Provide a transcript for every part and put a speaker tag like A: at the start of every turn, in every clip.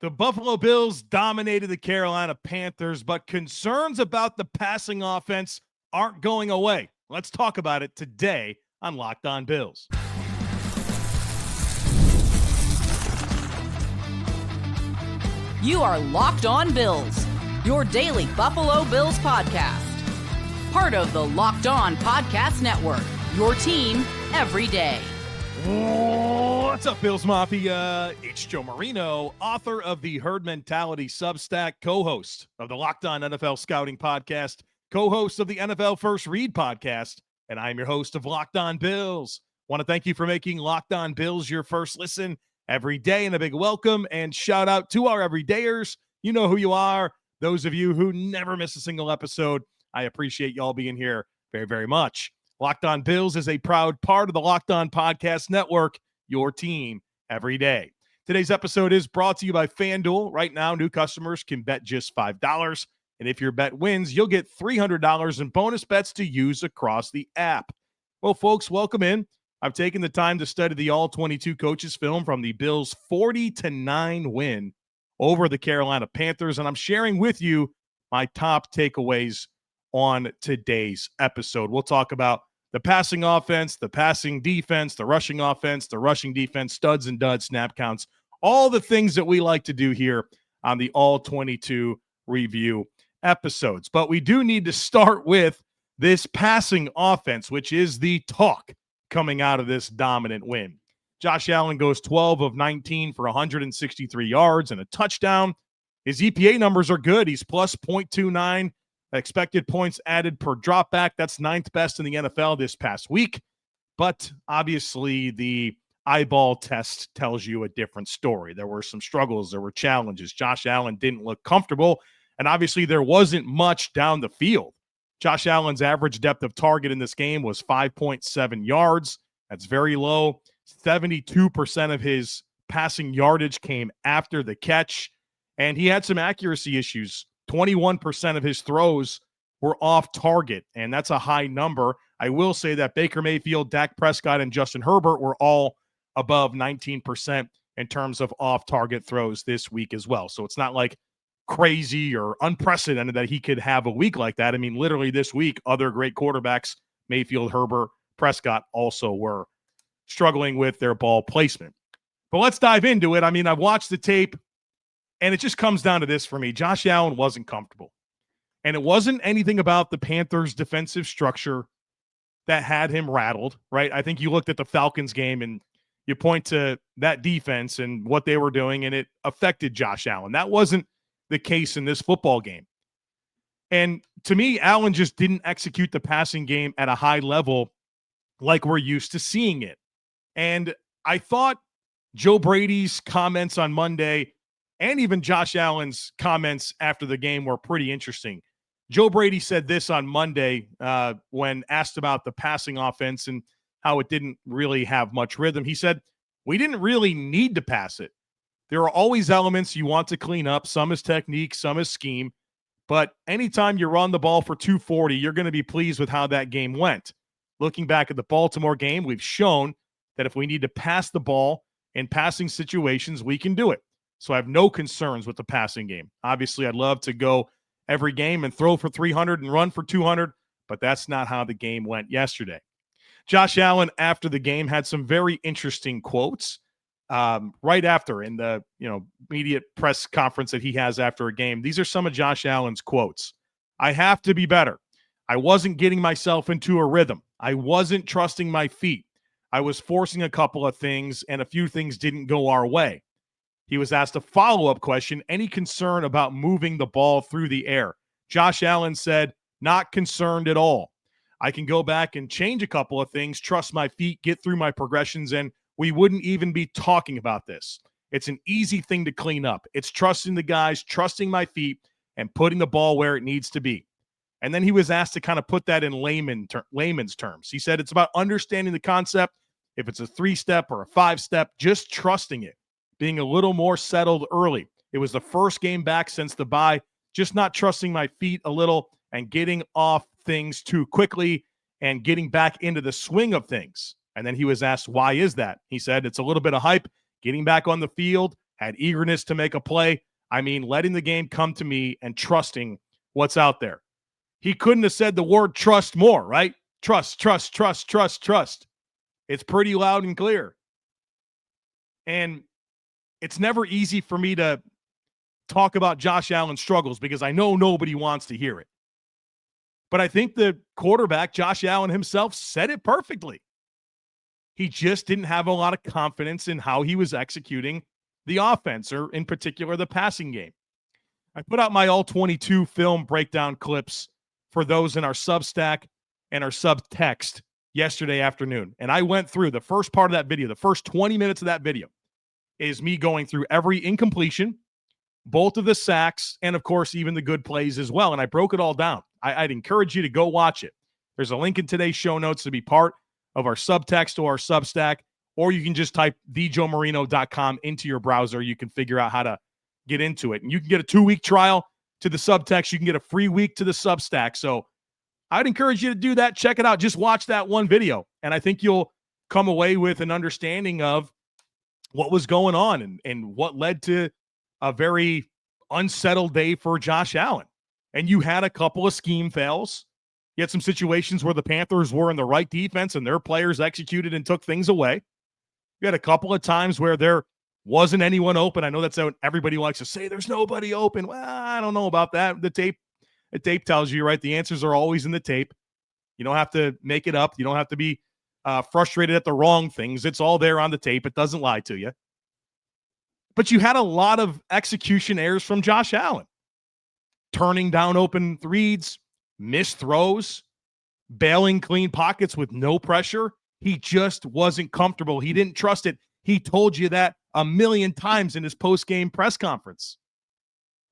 A: The Buffalo Bills dominated the Carolina Panthers, but concerns about the passing offense aren't going away. Let's talk about it today on Locked On Bills.
B: You are Locked On Bills, your daily Buffalo Bills podcast. Part of the Locked On Podcast Network, your team every day.
A: What's up, Bills Mafia? It's Joe Marino, author of the Herd Mentality Substack, co-host of the Locked On NFL Scouting Podcast, co-host of the NFL First Read Podcast, and I'm your host of Locked On Bills. Want to thank you for making Locked On Bills your first listen every day, and a big welcome and shout out to our everydayers. You know who you are. Those of you who never miss a single episode, I appreciate y'all being here very, very much. Locked On Bills is a proud part of the Locked On Podcast Network, your team every day. Today's episode is brought to you by FanDuel. Right now, new customers can bet just $5, and if your bet wins, you'll get $300 in bonus bets to use across the app. Well, folks, welcome in. I've taken the time to study the ALL-22 coaches film from the Bills' 40-9 win over the Carolina Panthers, and I'm sharing with you my top takeaways on today's episode. We'll talk about the passing offense, the passing defense, the rushing offense, the rushing defense, studs and duds, snap counts, all the things that we like to do here on the ALL-22 review episodes. But we do need to start with this passing offense, which is the talk coming out of this dominant win. Josh Allen goes 12 of 19 for 163 yards and a touchdown. His EPA numbers are good. He's plus 0.29 expected points added per dropback. That's ninth best in the NFL this past week. But obviously, the eyeball test tells you a different story. There were some struggles. There were challenges. Josh Allen didn't look comfortable. And obviously, there wasn't much down the field. Josh Allen's average depth of target in this game was 5.7 yards. That's very low. 72% of his passing yardage came after the catch. And he had some accuracy issues. 21% of his throws were off target, and that's a high number. I will say that Baker Mayfield, Dak Prescott, and Justin Herbert were all above 19% in terms of off-target throws this week as well. So it's not like crazy or unprecedented that he could have a week like that. I mean, literally this week, other great quarterbacks, Mayfield, Herbert, Prescott, also were struggling with their ball placement. But let's dive into it. I mean, I've watched the tape, and it just comes down to this for me. Josh Allen wasn't comfortable. And it wasn't anything about the Panthers' defensive structure that had him rattled, right? I think you looked at the Falcons game and you point to that defense and what they were doing, and it affected Josh Allen. That wasn't the case in this football game. And to me, Allen just didn't execute the passing game at a high level like we're used to seeing it. And I thought Joe Brady's comments on Monday and even Josh Allen's comments after the game were pretty interesting. Joe Brady said this on Monday when asked about the passing offense and how it didn't really have much rhythm. He said, "We didn't really need to pass it. There are always elements you want to clean up. Some is technique, some is scheme. But anytime you run the ball for 240, you're going to be pleased with how that game went. Looking back at the Baltimore game, we've shown that if we need to pass the ball in passing situations, we can do it. So I have no concerns with the passing game. Obviously, I'd love to go every game and throw for 300 and run for 200, but that's not how the game went yesterday." Josh Allen, after the game, had some very interesting quotes right after in the immediate press conference that he has after a game. These are some of Josh Allen's quotes. "I have to be better. I wasn't getting myself into a rhythm. I wasn't trusting my feet. I was forcing a couple of things, and a few things didn't go our way." He was asked a follow-up question, any concern about moving the ball through the air? Josh Allen said, "Not concerned at all. I can go back and change a couple of things, trust my feet, get through my progressions, and we wouldn't even be talking about this. It's an easy thing to clean up. It's trusting the guys, trusting my feet, and putting the ball where it needs to be." And then he was asked to kind of put that in layman's terms. He said it's about understanding the concept. If it's a 3-step or a 5-step, just trusting it. Being a little more settled early. It was the first game back since the bye, just not trusting my feet a little and getting off things too quickly and getting back into the swing of things. And then he was asked, why is that? He said, it's a little bit of hype, getting back on the field, had eagerness to make a play. I mean, letting the game come to me and trusting what's out there. He couldn't have said the word trust more, right? Trust, trust, trust, trust, trust. It's pretty loud and clear. And it's never easy for me to talk about Josh Allen's struggles because I know nobody wants to hear it. But I think the quarterback, Josh Allen himself, said it perfectly. He just didn't have a lot of confidence in how he was executing the offense, or in particular, the passing game. I put out my all-22 film breakdown clips for those in our Substack and our subtext yesterday afternoon. And I went through the first part of that video. The first 20 minutes of that video is me going through every incompletion, both of the sacks, and of course, even the good plays as well. And I broke it all down. I'd encourage you to go watch it. There's a link in today's show notes to be part of our subtext or our Substack, or you can just type thejoemarino.com into your browser. You can figure out how to get into it. And you can get a 2-week trial to the subtext. You can get a free week to the Substack. So I'd encourage you to do that. Check it out. Just watch that one video. And I think you'll come away with an understanding of what was going on and what led to a very unsettled day for Josh Allen. And you had a couple of scheme fails. You had some situations where the Panthers were in the right defense and their players executed and took things away. You had a couple of times where there wasn't anyone open. I know that's what everybody likes to say. There's nobody open. Well, I don't know about that. The tape tells you, right? The answers are always in the tape. You don't have to make it up. You don't have to be frustrated at the wrong things. It's all there on the tape. It doesn't lie to you. But you had a lot of execution errors from Josh Allen. Turning down open reads, missed throws, bailing clean pockets with no pressure. He just wasn't comfortable. He didn't trust it. He told you that a million times in his post-game press conference,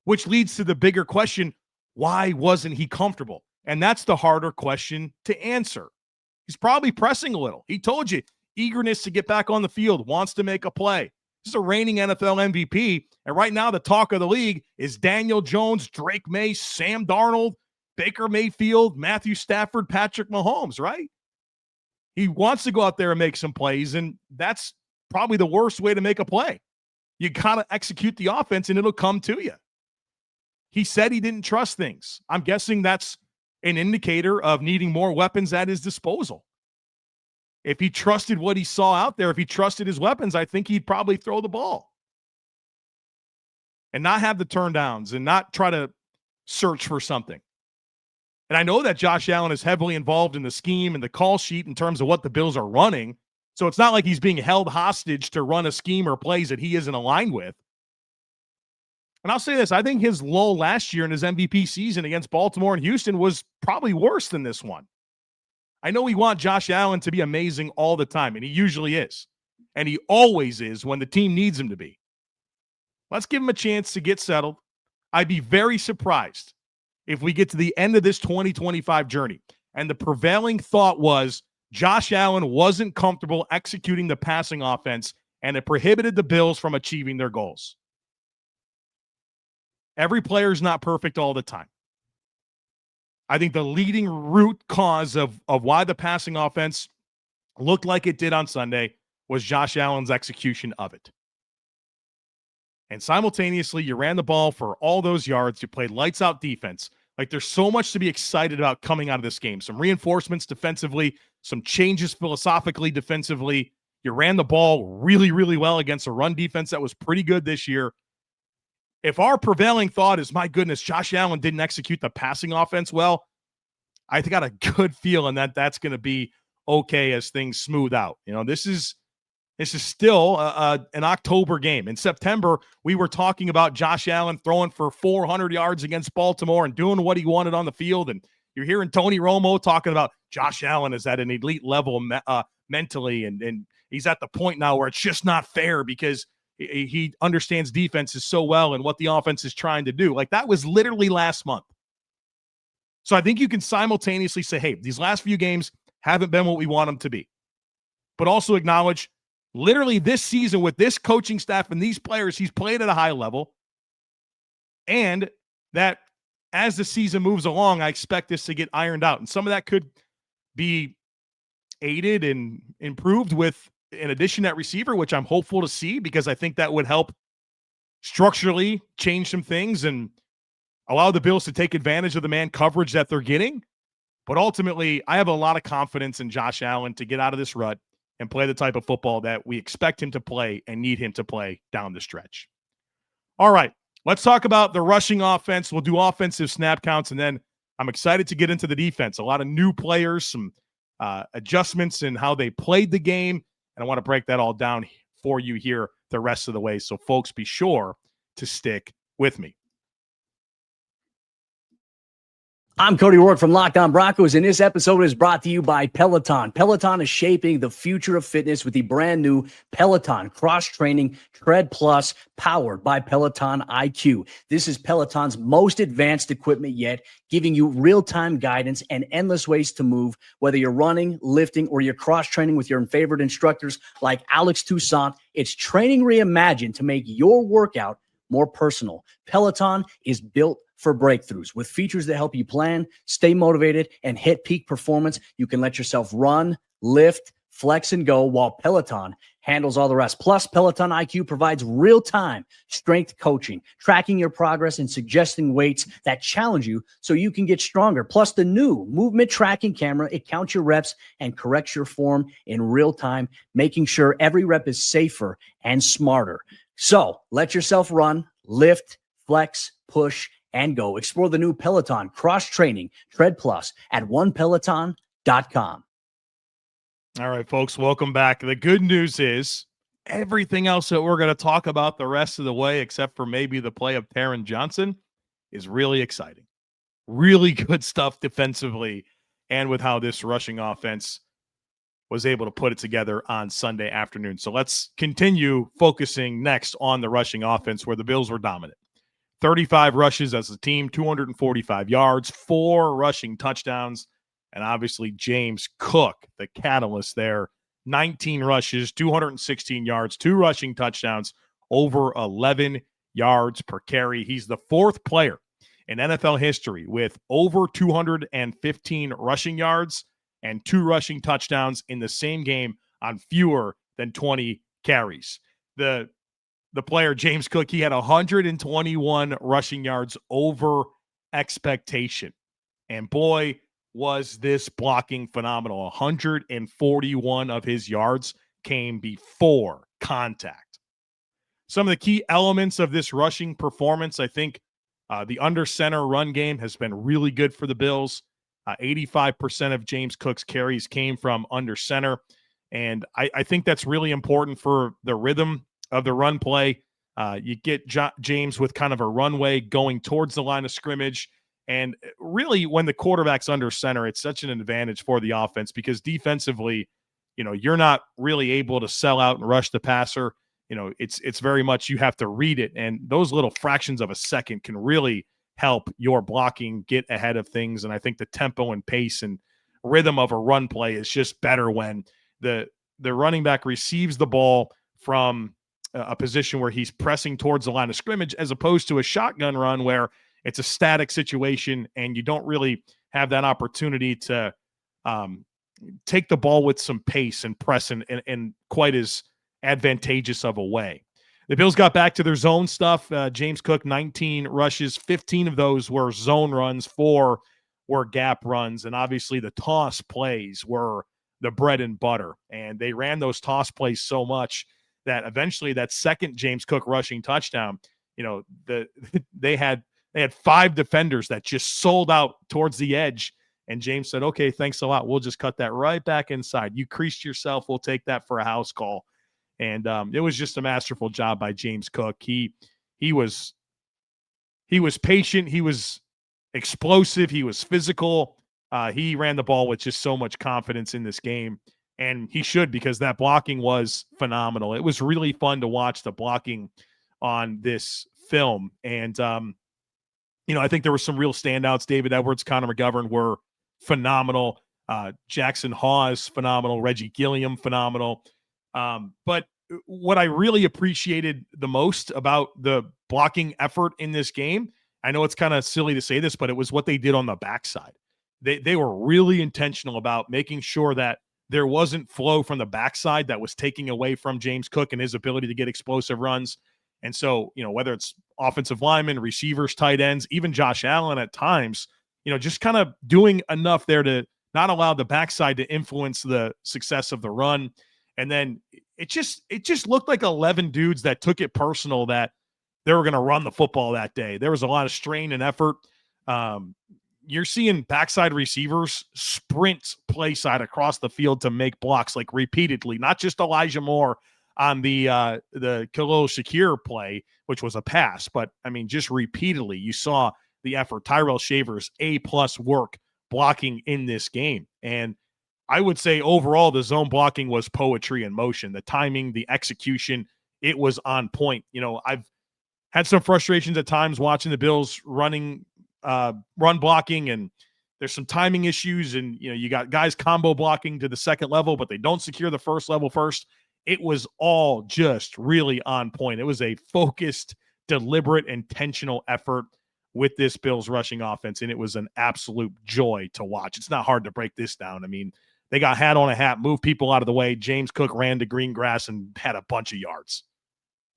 A: which leads to the bigger question, why wasn't he comfortable? And that's the harder question to answer. He's probably pressing a little. He told you, eagerness to get back on the field, wants to make a play. This is a reigning NFL MVP, and right now the talk of the league is Daniel Jones, Drake May, Sam Darnold, Baker Mayfield, Matthew Stafford, Patrick Mahomes, right? He wants to go out there and make some plays, and that's probably the worst way to make a play. You got to execute the offense, and it'll come to you. He said he didn't trust things. I'm guessing that's an indicator of needing more weapons at his disposal. If he trusted what he saw out there, if he trusted his weapons, I think he'd probably throw the ball and not have the turndowns and not try to search for something. And I know that Josh Allen is heavily involved in the scheme and the call sheet in terms of what the Bills are running. So it's not like he's being held hostage to run a scheme or plays that he isn't aligned with. And I'll say this, I think his lull last year in his MVP season against Baltimore and Houston was probably worse than this one. I know we want Josh Allen to be amazing all the time, and he usually is. And he always is when the team needs him to be. Let's give him a chance to get settled. I'd be very surprised if we get to the end of this 2025 journey and the prevailing thought was Josh Allen wasn't comfortable executing the passing offense and it prohibited the Bills from achieving their goals. Every player is not perfect all the time. I think the leading root cause of why the passing offense looked like it did on Sunday was Josh Allen's execution of it. And simultaneously, you ran the ball for all those yards. You played lights out defense. Like, there's so much to be excited about coming out of this game. Some reinforcements defensively, some changes philosophically defensively. You ran the ball really, really well against a run defense that was pretty good this year. If our prevailing thought is, my goodness, Josh Allen didn't execute the passing offense well, I got a good feeling that that's going to be okay as things smooth out. You know, this is still an October game. In September, we were talking about Josh Allen throwing for 400 yards against Baltimore and doing what he wanted on the field. And you're hearing Tony Romo talking about Josh Allen is at an elite level mentally, and he's at the point now where it's just not fair because he understands defenses so well and what the offense is trying to do. Like, that was literally last month. So I think you can simultaneously say, hey, these last few games haven't been what we want them to be. But also acknowledge, literally this season with this coaching staff and these players, he's played at a high level. And that as the season moves along, I expect this to get ironed out. And some of that could be aided and improved with an addition at receiver, which I'm hopeful to see because I think that would help structurally change some things and allow the Bills to take advantage of the man coverage that they're getting. But ultimately, I have a lot of confidence in Josh Allen to get out of this rut and play the type of football that we expect him to play and need him to play down the stretch. All right, let's talk about the rushing offense. We'll do offensive snap counts, and then I'm excited to get into the defense. A lot of new players, some adjustments in how they played the game, and I want to break that all down for you here the rest of the way. So, folks, be sure to stick with me.
C: I'm Cody Rourke from Locked On Broncos, and this episode is brought to you by Peloton. Peloton is shaping the future of fitness with the brand new Peloton Cross-Training Tread Plus, powered by Peloton IQ. This is Peloton's most advanced equipment yet, giving you real-time guidance and endless ways to move, whether you're running, lifting, or you're cross-training with your favorite instructors like Alex Toussaint. It's training reimagined to make your workout more personal. Peloton is built for breakthroughs with features that help you plan, stay motivated, and hit peak performance. You can let yourself run, lift, flex, and go while Peloton handles all the rest. Plus, Peloton IQ provides real-time strength coaching, tracking your progress and suggesting weights that challenge you so you can get stronger. Plus, the new movement tracking camera, it counts your reps and corrects your form in real time, making sure every rep is safer and smarter. So let yourself run, lift, flex, push, and go. Explore the new Peloton Cross-Training Tread Plus at onepeloton.com.
A: All right, folks, welcome back. The good news is everything else that we're going to talk about the rest of the way, except for maybe the play of Taron Johnson, is really exciting. Really good stuff defensively and with how this rushing offense was able to put it together on Sunday afternoon. So let's continue focusing next on the rushing offense where the Bills were dominant. 35 rushes as a team, 245 yards, 4 rushing touchdowns, and obviously James Cook, the catalyst there, 19 rushes, 216 yards, 2 rushing touchdowns, over 11 yards per carry. He's the 4th player in NFL history with over 215 rushing yards and 2 rushing touchdowns in the same game on fewer than 20 carries. The player, James Cook, he had 121 rushing yards over expectation. And boy, was this blocking phenomenal. 141 of his yards came before contact. Some of the key elements of this rushing performance, I think the under center run game has been really good for the Bills. 85% of James Cook's carries came from under center. And I think that's really important for the rhythm of the run play. You get James with kind of a runway going towards the line of scrimmage. And really, when the quarterback's under center, it's such an advantage for the offense because defensively, you're not really able to sell out and rush the passer. It's very much you have to read it. And those little fractions of a second can really help your blocking get ahead of things. And I think the tempo and pace and rhythm of a run play is just better when the running back receives the ball from a position where he's pressing towards the line of scrimmage, as opposed to a shotgun run where it's a static situation and you don't really have that opportunity to take the ball with some pace and press in quite as advantageous of a way. The Bills got back to their zone stuff. James Cook, 19 rushes, 15 of those were zone runs, 4 were gap runs, and obviously the toss plays were the bread and butter. And they ran those toss plays so much that eventually that second James Cook rushing touchdown, they had 5 defenders that just sold out towards the edge. And James said, okay, thanks a lot. We'll just cut that right back inside. You creased yourself. We'll take that for a house call. And it was just a masterful job by James Cook. He was patient. He was explosive. He was physical. He ran the ball with just so much confidence in this game. And he should, because that blocking was phenomenal. It was really fun to watch the blocking on this film. And, I think there were some real standouts. David Edwards, Connor McGovern were phenomenal. Jackson Hawes, phenomenal. Reggie Gilliam, phenomenal. But what I really appreciated the most about the blocking effort in this game, I know it's kind of silly to say this, but it was what they did on the backside. They were really intentional about making sure that there wasn't flow from the backside that was taking away from James Cook and his ability to get explosive runs. And so, whether it's offensive linemen, receivers, tight ends, even Josh Allen at times, just kind of doing enough there to not allow the backside to influence the success of the run. And then it just looked like 11 dudes that took it personal that they were going to run the football that day. There was a lot of strain and effort. You're seeing backside receivers sprint play side across the field to make blocks like repeatedly, not just Elijah Moore on the Khalil Shakir play, which was a pass, but I mean, just repeatedly you saw the effort. Tyrell Shavers, A+ work blocking in this game. And I would say overall, the zone blocking was poetry in motion. The timing, the execution, it was on point. I've had some frustrations at times watching the Bills run blocking, and there's some timing issues, and you got guys combo blocking to the second level, but they don't secure the first level first. It was all just really on point. It was a focused, deliberate, intentional effort with this Bills rushing offense, and it was an absolute joy to watch. It's not hard to break this down. I mean, they got hat on a hat, moved people out of the way. James Cook ran to green grass and had a bunch of yards.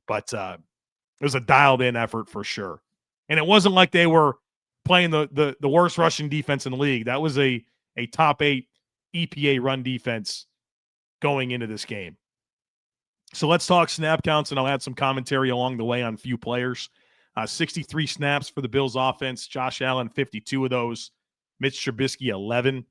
A: But it was a dialed-in effort for sure. And it wasn't like they were playing the worst rushing defense in the league. That was a top 8 EPA run defense going into this game. So let's talk snap counts, and I'll add some commentary along the way on a few players. 63 snaps for the Bills offense. Josh Allen, 52 of those. Mitch Trubisky, 11.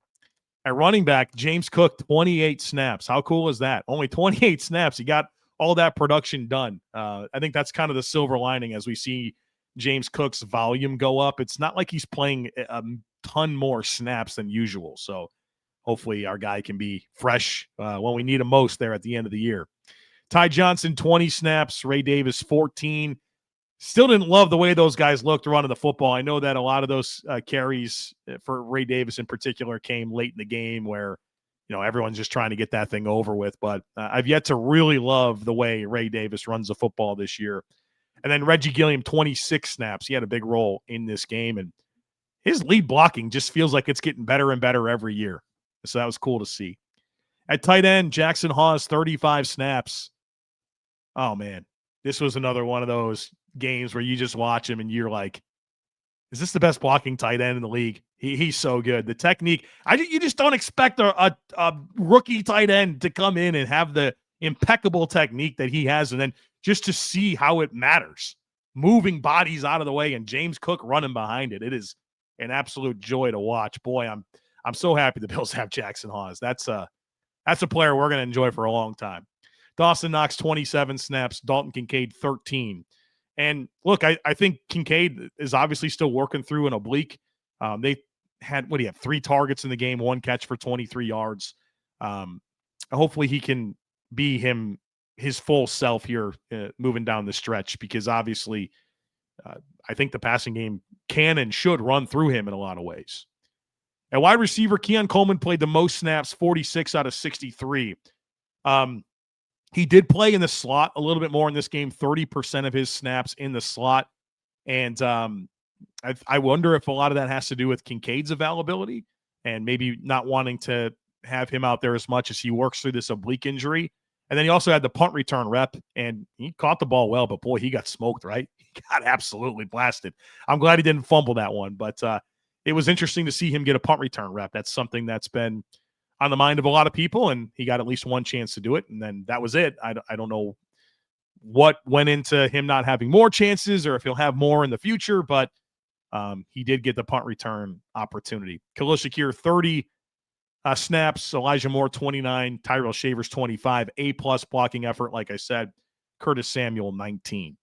A: At running back, James Cook, 28 snaps. How cool is that? Only 28 snaps. He got all that production done. I think that's kind of the silver lining as we see James Cook's volume go up. It's not like he's playing a ton more snaps than usual. So hopefully our guy can be fresh when we need him most there at the end of the year. Ty Johnson, 20 snaps. Ray Davis, 14. Still didn't love the way those guys looked running the football. I know that a lot of those carries for Ray Davis in particular came late in the game where, everyone's just trying to get that thing over with. But I've yet to really love the way Ray Davis runs the football this year. And then Reggie Gilliam, 26 snaps. He had a big role in this game. And his lead blocking just feels like it's getting better and better every year. So that was cool to see. At tight end, Jackson Hawes, 35 snaps. Oh, man. This was another one of those games where you just watch him and you're like, is this the best blocking tight end in the league? He's so good. The technique, you just don't expect a rookie tight end to come in and have the impeccable technique that he has, and then just to see how it matters. Moving bodies out of the way and James Cook running behind it. It is an absolute joy to watch. Boy, I'm so happy the Bills have Jackson Hawes. That's a player we're going to enjoy for a long time. Dawson Knox, 27 snaps. Dalton Kincaid, 13. And look, I think Kincaid is obviously still working through an oblique. They had, 3 targets in the game, 1 catch for 23 yards. Hopefully he can be his full self here moving down the stretch, because obviously I think the passing game can and should run through him in a lot of ways. At wide receiver, Keon Coleman played the most snaps, 46 out of 63. He did play in the slot a little bit more in this game, 30% of his snaps in the slot. And I wonder if a lot of that has to do with Kincaid's availability and maybe not wanting to have him out there as much as he works through this oblique injury. And then he also had the punt return rep, and he caught the ball well, but boy, he got smoked, right? He got absolutely blasted. I'm glad he didn't fumble that one, but it was interesting to see him get a punt return rep. That's something that's been on the mind of a lot of people, and he got at least one chance to do it, and then that was it. I don't know what went into him not having more chances or if he'll have more in the future, but he did get the punt return opportunity. Khalil Shakir, 30 snaps. Elijah Moore, 29. Tyrell Shavers, 25. A+ blocking effort, like I said. Curtis Samuel, 19.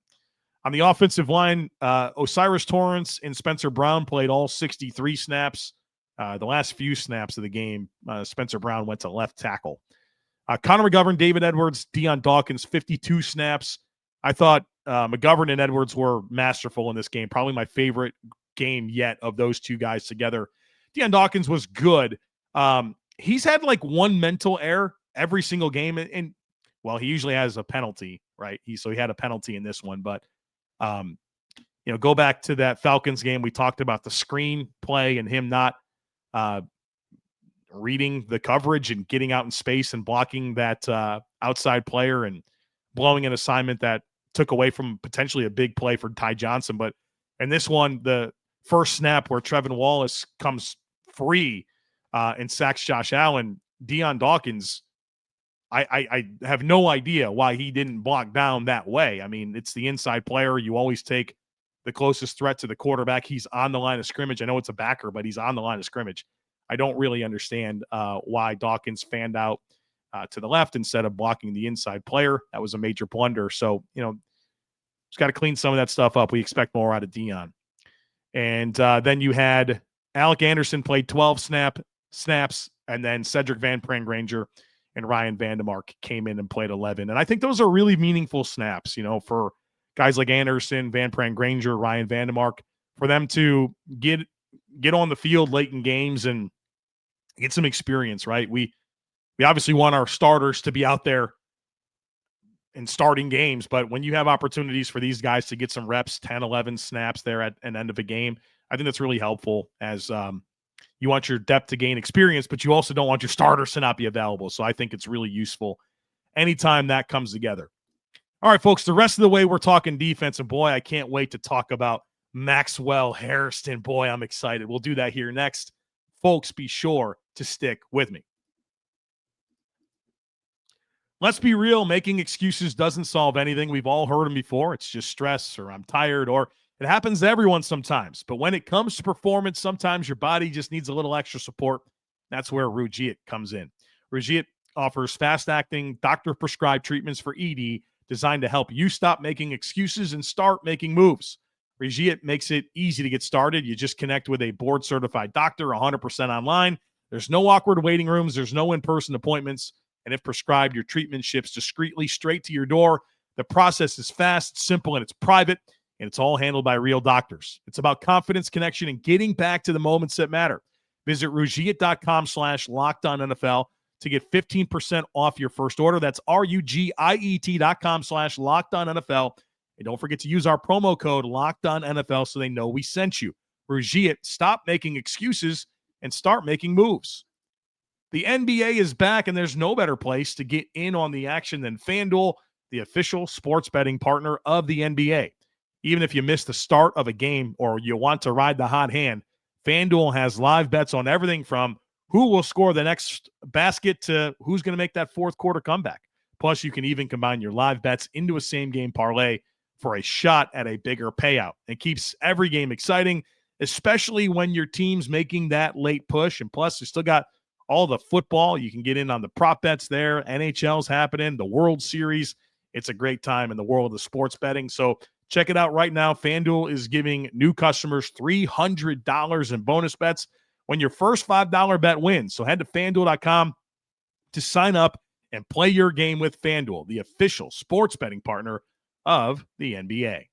A: On the offensive line, Osiris Torrance and Spencer Brown played all 63 snaps. The last few snaps of the game, Spencer Brown went to left tackle. Connor McGovern, David Edwards, Deion Dawkins, 52 snaps. I thought McGovern and Edwards were masterful in this game. Probably my favorite game yet of those two guys together. Deion Dawkins was good. He's had like one mental error every single game. And well, he usually has a penalty, right? So he had a penalty in this one. But, go back to that Falcons game. We talked about the screen play and him not reading the coverage and getting out in space and blocking that outside player and blowing an assignment that took away from potentially a big play for Ty Johnson. But in this one, the first snap where Trevin Wallace comes free and sacks Josh Allen, Deion Dawkins, I have no idea why he didn't block down that way. I mean, it's the inside player. You always take the closest threat to the quarterback. He's on the line of scrimmage. I know it's a backer, but he's on the line of scrimmage. I don't really understand why Dawkins fanned out to the left instead of blocking the inside player. That was a major blunder. So, just got to clean some of that stuff up. We expect more out of Deion. And then you had Alec Anderson played 12 snaps, and then Cedric Van Prangranger and Ryan Vandemark came in and played 11. And I think those are really meaningful snaps, for guys like Anderson, Van Prangranger, Ryan Vandemark, for them to get on the field late in games and get some experience, right? We obviously want our starters to be out there and starting games, but when you have opportunities for these guys to get some reps, 10, 11 snaps there at an end of a game, I think that's really helpful as you want your depth to gain experience, but you also don't want your starters to not be available. So I think it's really useful anytime that comes together. All right, folks, the rest of the way we're talking defense, and boy, I can't wait to talk about Maxwell Hairston. Boy, I'm excited. We'll do that here next. Folks, be sure to stick with me. Let's be real. Making excuses doesn't solve anything. We've all heard them before. It's just stress, or I'm tired, or it happens to everyone sometimes. But when it comes to performance, sometimes your body just needs a little extra support. That's where Rugiet comes in. Rugiet offers fast-acting, doctor-prescribed treatments for ED designed to help you stop making excuses and start making moves. Rugiet makes it easy to get started. You just connect with a board-certified doctor 100% online. There's no awkward waiting rooms. There's no in-person appointments. And if prescribed, your treatment ships discreetly straight to your door. The process is fast, simple, and it's private, and it's all handled by real doctors. It's about confidence, connection, and getting back to the moments that matter. Visit Rugiet.com/LockedOnNFL to get 15% off your first order. That's Rugiet.com/LockedOnNFL. And don't forget to use our promo code LockedOnNFL so they know we sent you. Rugiet, stop making excuses and start making moves. The NBA is back, and there's no better place to get in on the action than FanDuel, the official sports betting partner of the NBA. Even if you miss the start of a game or you want to ride the hot hand, FanDuel has live bets on everything from who will score the next basket to who's going to make that fourth quarter comeback. Plus, you can even combine your live bets into a same-game parlay for a shot at a bigger payout. It keeps every game exciting, especially when your team's making that late push. And plus, you still got all the football. You can get in on the prop bets there. NHL's happening, the World Series. It's a great time in the world of sports betting. So check it out right now. FanDuel is giving new customers $300 in bonus bets when your first $5 bet wins. So head to FanDuel.com to sign up and play your game with FanDuel, the official sports betting partner of the NBA.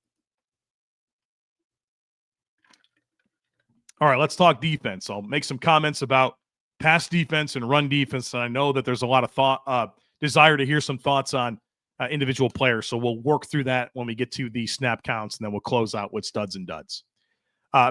A: All right, let's talk defense. I'll make some comments about pass defense and run defense, and I know that there's a lot of desire to hear some thoughts on individual players, so we'll work through that when we get to the snap counts, and then we'll close out with studs and duds.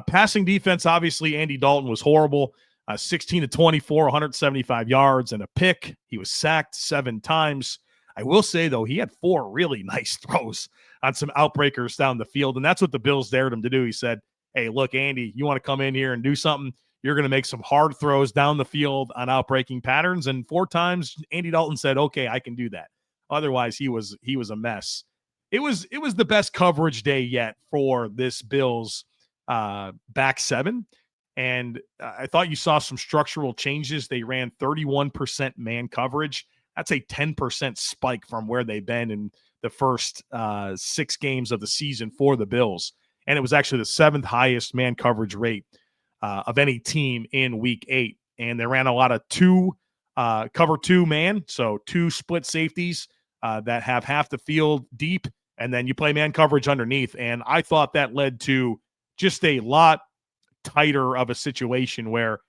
A: Passing defense, obviously, Andy Dalton was horrible. 16-24, 175 yards, and a pick. He was sacked 7 times. I will say, though, he had 4 really nice throws on some outbreakers down the field, and that's what the Bills dared him to do. He said, hey, look, Andy, you want to come in here and do something? You're going to make some hard throws down the field on outbreaking patterns. And 4 times, Andy Dalton said, okay, I can do that. Otherwise, he was a mess. It was the best coverage day yet for this Bills back 7. And I thought you saw some structural changes. They ran 31% man coverage. That's a 10% spike from where they've been in the first 6 games of the season for the Bills. And it was actually the 7th highest man coverage rate of any team in week 8. And they ran a lot of cover 2 man. So 2 split safeties that have half the field deep. And then you play man coverage underneath. And I thought that led to just a lot tighter of a situation where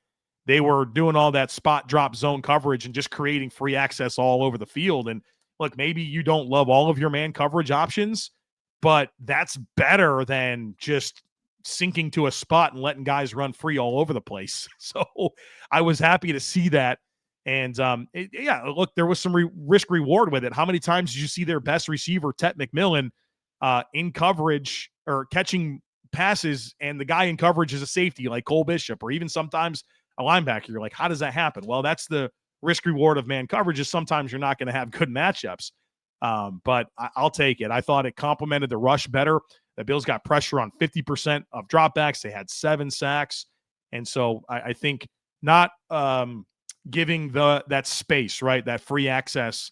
A: they were doing all that spot drop zone coverage and just creating free access all over the field. And look, maybe you don't love all of your man coverage options, but that's better than just sinking to a spot and letting guys run free all over the place. So I was happy to see that. And look, there was some risk reward with it. How many times did you see their best receiver, Tet McMillan, in coverage or catching passes, and the guy in coverage is a safety like Cole Bishop, or even sometimes a linebacker. You're like, how does that happen? Well, that's the risk reward of man coverage, is sometimes you're not going to have good matchups. But I'll take it. I thought it complemented the rush better. The Bills got pressure on 50% of dropbacks. They had 7 sacks. And so I think not giving that space, right, that free access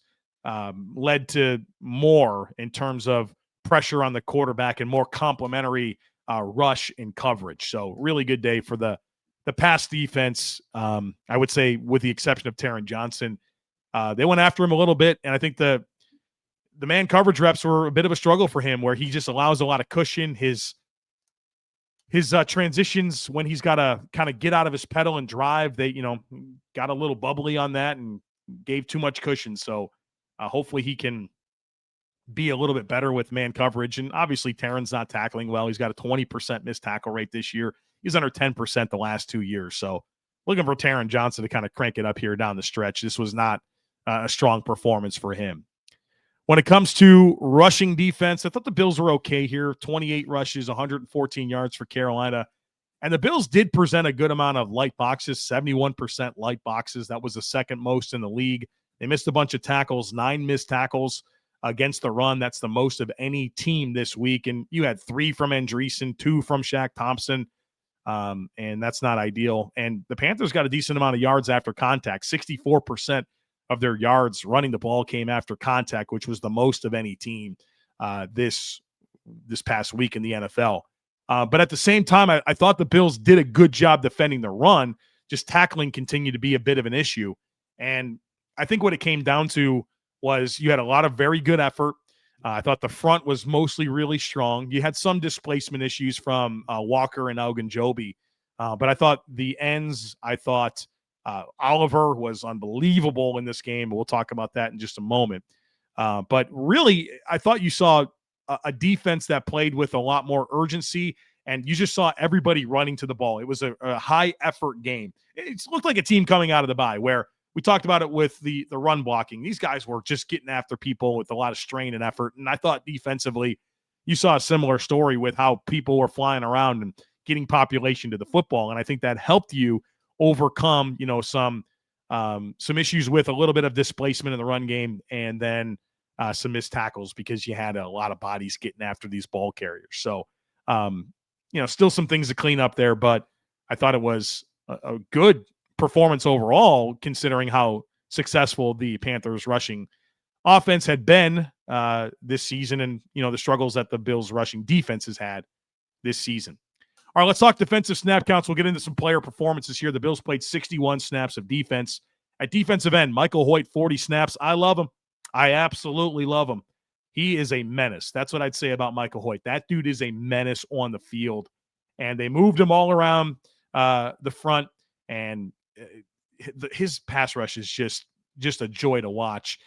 A: led to more in terms of pressure on the quarterback and more complementary rush and coverage. So really good day for the pass defense. I would say, with the exception of Taron Johnson, they went after him a little bit. And I think the man coverage reps were a bit of a struggle for him, where he just allows a lot of cushion. His transitions, when he's got to kind of get out of his pedal and drive, they, got a little bubbly on that and gave too much cushion. So hopefully he can be a little bit better with man coverage. And obviously Taron's not tackling well. He's got a 20% missed tackle rate this year. He's under 10% the last 2 years. So looking for Taron Johnson to kind of crank it up here down the stretch. This was not a strong performance for him. When it comes to rushing defense, I thought the Bills were okay here. 28 rushes, 114 yards for Carolina. And the Bills did present a good amount of light boxes, 71% light boxes. That was the second most in the league. They missed a bunch of tackles, 9 missed tackles against the run. That's the most of any team this week. And you had 3 from Andreessen, 2 from Shaq Thompson. And that's not ideal. And the Panthers got a decent amount of yards after contact. 64% of their yards running the ball came after contact, which was the most of any team this past week in the NFL. But at the same time, I thought the Bills did a good job defending the run. Just tackling continued to be a bit of an issue. And I think what it came down to was you had a lot of very good effort. I thought the front was mostly really strong. You had some displacement issues from Walker and Ogunjobi. But I thought the ends, Oliver was unbelievable in this game. We'll talk about that in just a moment. But really, I thought you saw a defense that played with a lot more urgency, and you just saw everybody running to the ball. It was a high-effort game. It looked like a team coming out of the bye, where we talked about it with the run blocking. These guys were just getting after people with a lot of strain and effort. And I thought defensively, you saw a similar story with how people were flying around and getting population to the football. And I think that helped you overcome, some issues with a little bit of displacement in the run game, and then some missed tackles because you had a lot of bodies getting after these ball carriers. So, still some things to clean up there, but I thought it was a good performance overall, considering how successful the Panthers rushing offense had been this season, and the struggles that the Bills rushing defense has had this season. All right, let's talk defensive snap counts. We'll get into some player performances here. The Bills played 61 snaps of defense. At defensive end, Michael Hoyt, 40 snaps. I love him. I absolutely love him. He is a menace. That's what I'd say about Michael Hoyt. That dude is a menace on the field. And they moved him all around the front, and his pass rush is just a joy to watch.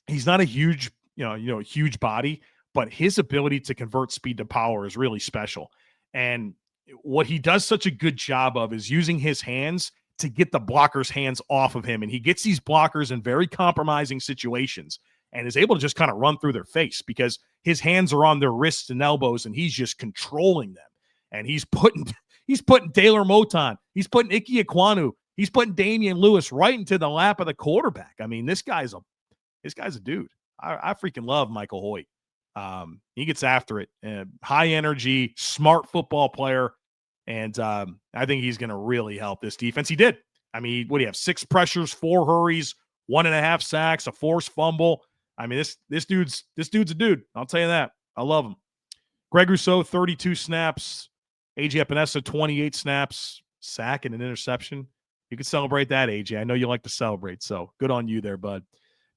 A: He's not a huge, huge body, but his ability to convert speed to power is really special. And what he does such a good job of is using his hands to get the blockers' hands off of him. And he gets these blockers in very compromising situations and is able to just kind of run through their face because his hands are on their wrists and elbows, and he's just controlling them. And he's putting Taylor Moton, he's putting Ike Ekwonu, he's putting Damian Lewis right into the lap of the quarterback. I mean, this guy's a dude. I freaking love Michael Hoyt. He gets after it. High energy, smart football player. And I think he's going to really help this defense. He did. I mean, what do you have? 6 pressures, 4 hurries, 1.5 sacks, a forced fumble. I mean, this dude's a dude. I'll tell you that. I love him. Greg Rousseau, 32 snaps. AJ Epinesa, 28 snaps, sack and an interception. You can celebrate that, AJ. I know you like to celebrate, so good on you there, bud.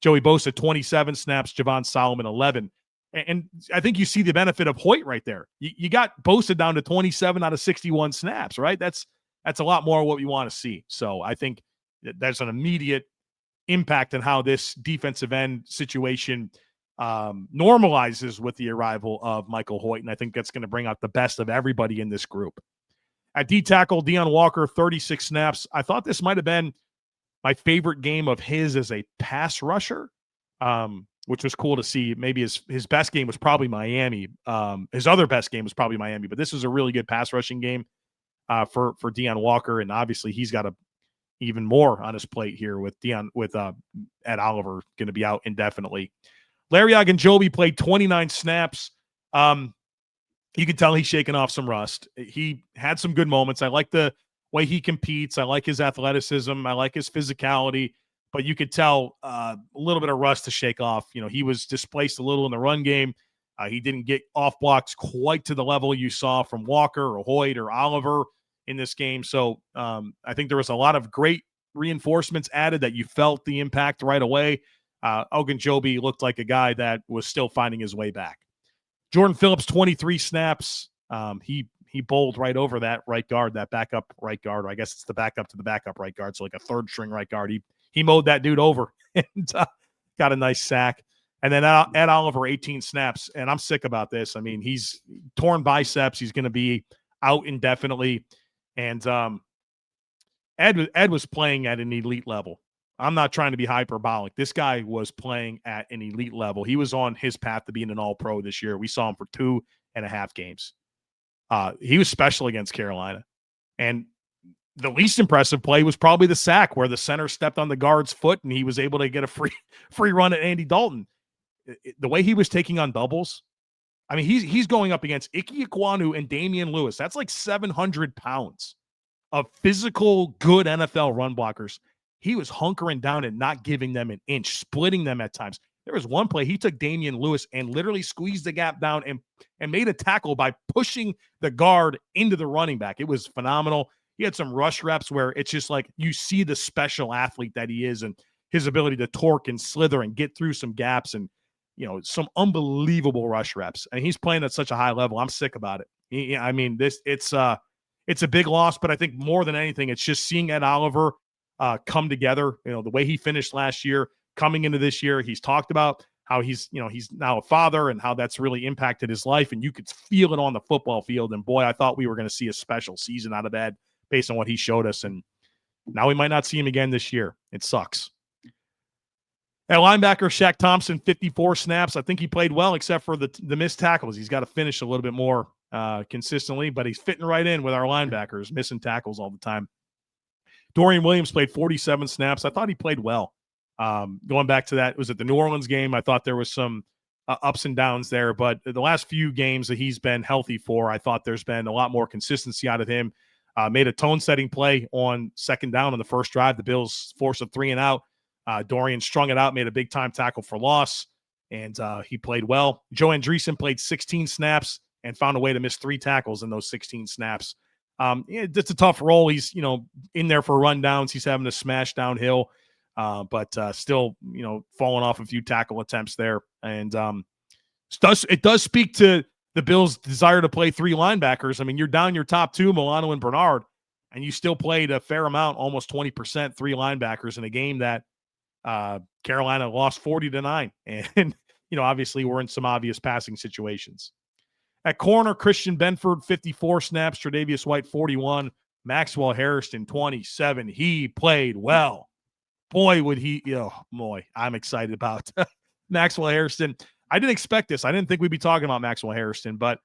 A: Joey Bosa, 27 snaps. Javon Solomon, 11. And I think you see the benefit of Hoyt right there. You got Bosa down to 27 out of 61 snaps, right? That's a lot more what we want to see. So I think there's an immediate impact on how this defensive end situation normalizes with the arrival of Michael Hoyt, and I think that's going to bring out the best of everybody in this group. At D-tackle, Deion Walker, 36 snaps. I thought this might have been my favorite game of his as a pass rusher. which was cool to see. Maybe his best game was probably Miami. His other best game was probably Miami, but this was a really good pass rushing game for Deion Walker, and obviously he's got even more on his plate here with Ed Oliver going to be out indefinitely. Larry Ogunjobi played 29 snaps. You can tell he's shaking off some rust. He had some good moments. I like the way he competes. I like his athleticism. I like his physicality. But you could tell a little bit of rust to shake off. He was displaced a little in the run game. He didn't get off blocks quite to the level you saw from Walker or Hoyt or Oliver in this game. So I think there was a lot of great reinforcements added that you felt the impact right away. Ogunjobi looked like a guy that was still finding his way back. Jordan Phillips, 23 snaps. He bowled right over that right guard, that backup right guard, or I guess it's the backup to the backup right guard, so like a third string right guard. He mowed that dude over and got a nice sack. And then Ed Oliver, 18 snaps, and I'm sick about this. I mean, he's torn biceps. He's going to be out indefinitely. And Ed was playing at an elite level. I'm not trying to be hyperbolic. This guy was playing at an elite level. He was on his path to being an all-pro this year. We saw him for 2.5 games. He was special against Carolina. And the least impressive play was probably the sack where the center stepped on the guard's foot and he was able to get a free run at Andy Dalton. The way he was taking on doubles, I mean, he's going up against Ike Ekwonu and Damian Lewis. That's like 700 pounds of physical, good NFL run blockers. He was hunkering down and not giving them an inch, splitting them at times. There was one play, he took Damian Lewis and literally squeezed the gap down and made a tackle by pushing the guard into the running back. It was phenomenal. He had some rush reps where it's just like you see the special athlete that he is and his ability to torque and slither and get through some gaps and, some unbelievable rush reps. And he's playing at such a high level. I'm sick about it. I mean, it's a big loss, but I think more than anything, it's just seeing Ed Oliver come together. The way he finished last year, coming into this year, he's talked about how he's now a father and how that's really impacted his life. And you could feel it on the football field. And boy, I thought we were going to see a special season out of Ed based on what he showed us. And now we might not see him again this year. It sucks. At linebacker, Shaq Thompson, 54 snaps. I think he played well except for the missed tackles. He's got to finish a little bit more consistently, but he's fitting right in with our linebackers, missing tackles all the time. Dorian Williams played 47 snaps. I thought he played well. Going back to that, was it the New Orleans game? I thought there was some ups and downs there, but the last few games that he's been healthy for, I thought there's been a lot more consistency out of him. Made a tone-setting play on second down on the first drive. The Bills forced a 3-and-out. Dorian strung it out, made a big-time tackle for loss, and he played well. Joe Andreessen played 16 snaps and found a way to miss 3 tackles in those 16 snaps. It's a tough role. He's, in there for rundowns. He's having to smash downhill, but still, falling off a few tackle attempts there. And it does speak to the Bills' desire to play 3 linebackers. I mean, you're down your top 2, Milano and Bernard, and you still played a fair amount, almost 20%, 3 linebackers in a game that Carolina lost 40-9. And, obviously we're in some obvious passing situations. At corner, Christian Benford, 54 snaps, Tre'Davious White, 41, Maxwell Hairston, 27. He played well. Boy, would he, I'm excited about Maxwell Hairston. I didn't expect this. I didn't think we'd be talking about Maxwell Hairston, but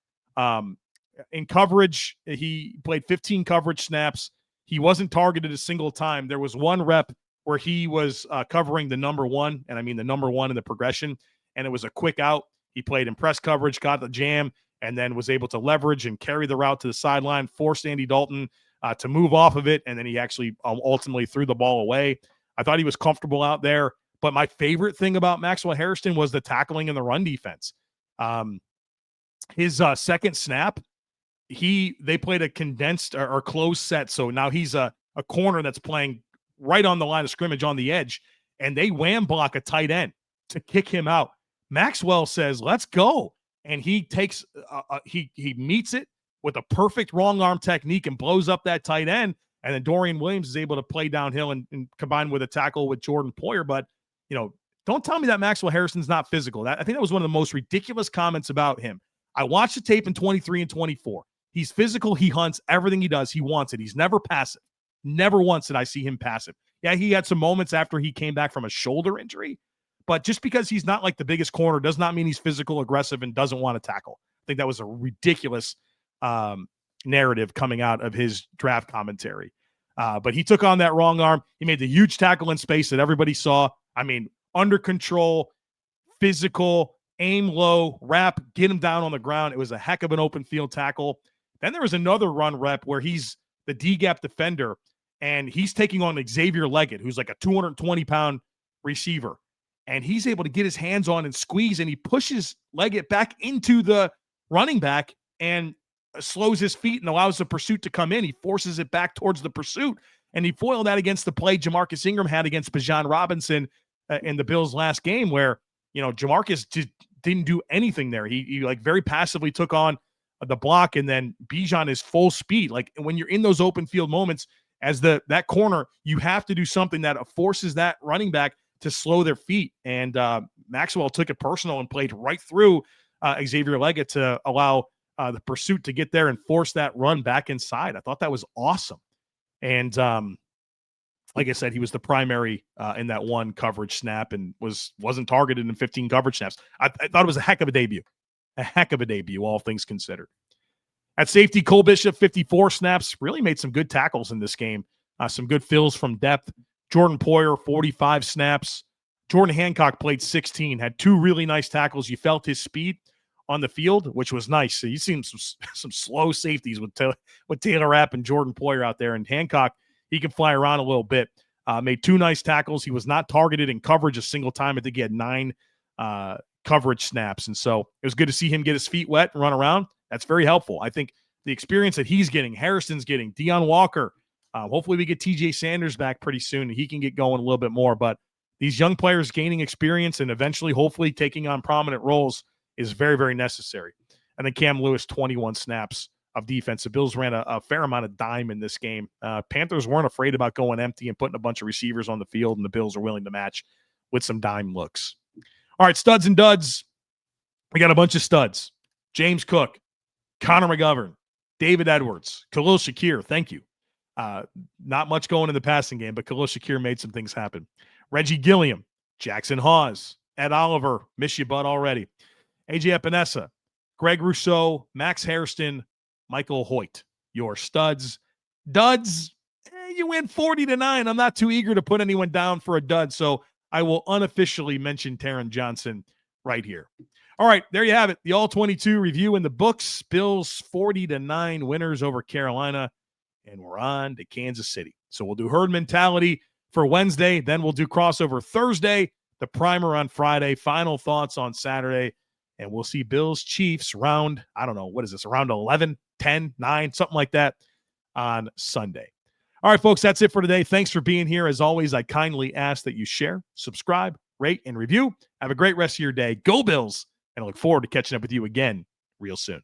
A: in coverage, he played 15 coverage snaps. He wasn't targeted a single time. There was one rep where he was covering the number 1, and I mean the number 1 in the progression, and it was a quick out. He played in press coverage, got the jam, and then was able to leverage and carry the route to the sideline, forced Andy Dalton to move off of it, and then he actually ultimately threw the ball away. I thought he was comfortable out there, but my favorite thing about Maxwell Hairston was the tackling in the run defense. His second snap, they played a condensed or closed set, so now he's a corner that's playing right on the line of scrimmage on the edge, and they wham block a tight end to kick him out. Maxwell says, let's go. And he takes, he meets it with a perfect wrong arm technique and blows up that tight end. And then Dorian Williams is able to play downhill and combine with a tackle with Jordan Poyer. But, don't tell me that Maxwell Hairston's not physical. I think that was one of the most ridiculous comments about him. I watched the tape in 23 and 24. He's physical. He hunts. Everything he does, he wants it. He's never passive. Never once did I see him passive. Yeah, he had some moments after he came back from a shoulder injury, But just because he's not like the biggest corner does not mean he's physical, aggressive, and doesn't want to tackle. I think that was a ridiculous narrative coming out of his draft commentary. But he took on that wrong arm. He made the huge tackle in space that everybody saw. I mean, under control, physical, aim low, wrap, get him down on the ground. It was a heck of an open field tackle. Then there was another run rep where he's the D-gap defender, and he's taking on Xavier Leggett, who's like a 220-pound receiver. And he's able to get his hands on and squeeze, and he pushes Leggett back into the running back and slows his feet and allows the pursuit to come in. He forces it back towards the pursuit, and he foiled that against the play Jamarcus Ingram had against Bijan Robinson in the Bills' last game, where, Jamarcus just didn't do anything there. He like very passively took on the block, and then Bijan is full speed. Like, when you're in those open field moments as that corner, you have to do something that forces that running back to slow their feet. And Maxwell took it personal and played right through Xavier Leggett to allow the pursuit to get there and force that run back inside. I thought that was awesome. And like I said, he was the primary in that one coverage snap and wasn't targeted in 15 coverage snaps. I thought it was a heck of a debut. A heck of a debut, all things considered. At safety, Cole Bishop, 54 snaps, really made some good tackles in this game. Some good fills from depth. Jordan Poyer, 45 snaps. Jordan Hancock played 16, had 2 really nice tackles. You felt his speed on the field, which was nice. So you seen some slow safeties with Taylor Rapp and Jordan Poyer out there. And Hancock, he can fly around a little bit. Made 2 nice tackles. He was not targeted in coverage a single time. I think he had 9 coverage snaps. And so it was good to see him get his feet wet and run around. That's very helpful. I think the experience that he's getting, Hairston's getting, Deion Walker, hopefully we get TJ Sanders back pretty soon and he can get going a little bit more. But these young players gaining experience and eventually hopefully taking on prominent roles is very, very necessary. And then Cam Lewis, 21 snaps of defense. The Bills ran a fair amount of dime in this game. Panthers weren't afraid about going empty and putting a bunch of receivers on the field, and the Bills are willing to match with some dime looks. All right, studs and duds. We got a bunch of studs. James Cook, Connor McGovern, David Edwards, Khalil Shakir, thank you. Not much going in the passing game, but Khalil Shakir made some things happen. Reggie Gilliam, Jackson Hawes, Ed Oliver, miss you, bud, already. AJ Epinesa, Greg Rousseau, Max Hairston, Michael Hoyt, your studs. Duds, you win 40-9. I'm not too eager to put anyone down for a dud, so I will unofficially mention Taron Johnson right here. All right, there you have it. The All-22 review in the books. Bills 40-9 winners over Carolina, and we're on to Kansas City. So we'll do herd mentality for Wednesday, then we'll do crossover Thursday, the primer on Friday, final thoughts on Saturday, and we'll see Bills Chiefs round, I don't know, what is this, around 11, 10, 9, something like that on Sunday. All right, folks, that's it for today. Thanks for being here. As always, I kindly ask that you share, subscribe, rate, and review. Have a great rest of your day. Go Bills, and I look forward to catching up with you again real soon.